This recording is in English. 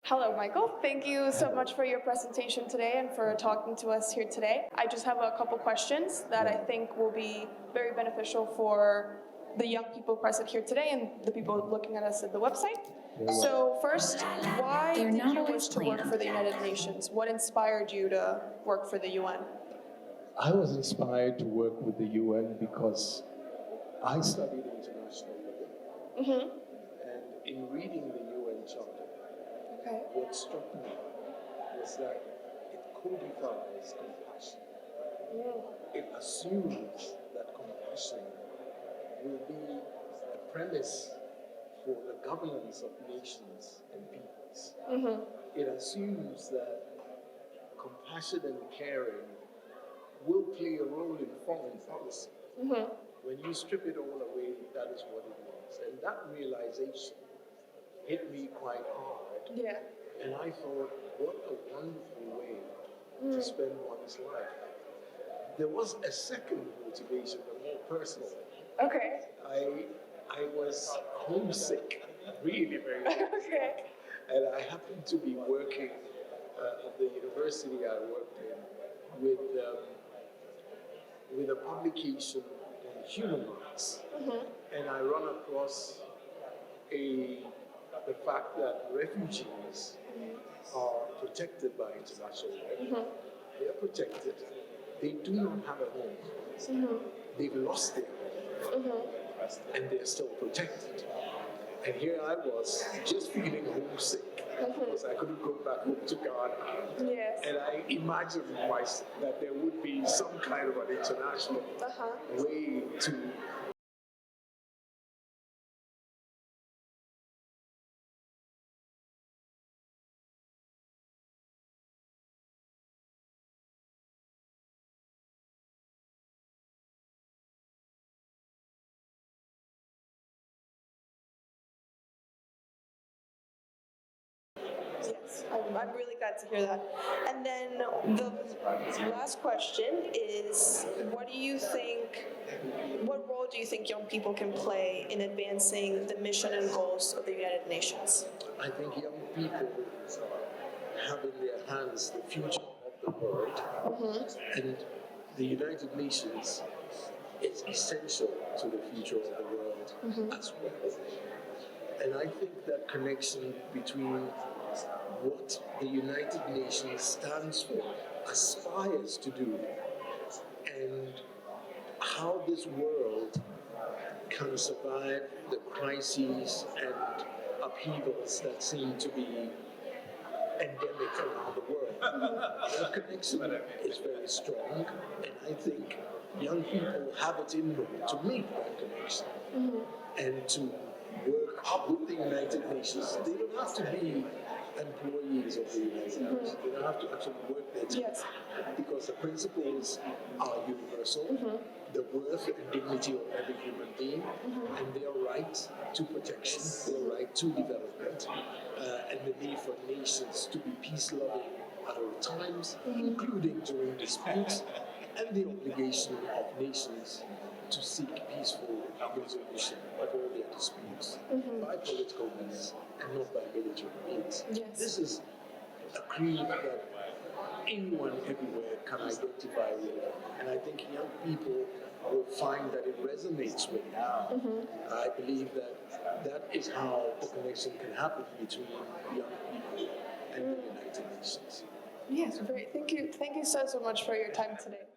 Hello, Michael. Thank you so much for your presentation today and for talking to us here today. I just have a couple questions that I think will be very beneficial for the young people present here today and the people looking at us at the website. So first, why did you wish to work for the United Nations? What inspired you to work for the UN? I was inspired to work with the UN because I studied international law. And in reading the UN Charter, what struck me was that it codifies compassion. It assumes that compassion will be a premise for the governance of nations and peoples. It assumes that compassion and caring will play a role in foreign policy. When you strip it all away, that is what it was. And that realization hit me quite hard. And I thought, what a wonderful way to spend one's life. There was a second motivation, but more personal. I was homesick, really very homesick. And I happened to be working at the university I worked in with a publication on human rights. And I run across the fact that refugees are protected by international law. They are protected. They do not have a home. They've lost their home. And they're still protected. And here I was, just feeling homesick because I couldn't go back home to Ghana. And I imagined myself that there would be some kind of an international way to I'm really glad to hear that. And then the last question is, what role do you think young people can play in advancing the mission and goals of the United Nations? I think young people have in their hands the future of the world, and the United Nations is essential to the future of the world as well. And I think that connection between what the United Nations stands for, aspires to do, and how this world can survive the crises and upheavals that seem to be endemic around the world. That connection is very strong, and I think young people have it in them to make that connection and to work with the United Nations. They don't have to be employees of the United Nations. They don't have to actually work there because the principles are universal. The worth and dignity of every human being, and their right to protection, their right to development, and the need for nations to be peace-loving at all times, including during disputes, and the obligation of nations to seek peaceful resolution of all their disputes by political means and not by military means. This is a creed that anyone everywhere can identify with, and I think young people will find that it resonates with them. I believe that that is how the connection can happen between young people and the United Nations. Yes, great. Thank you so much for your time today.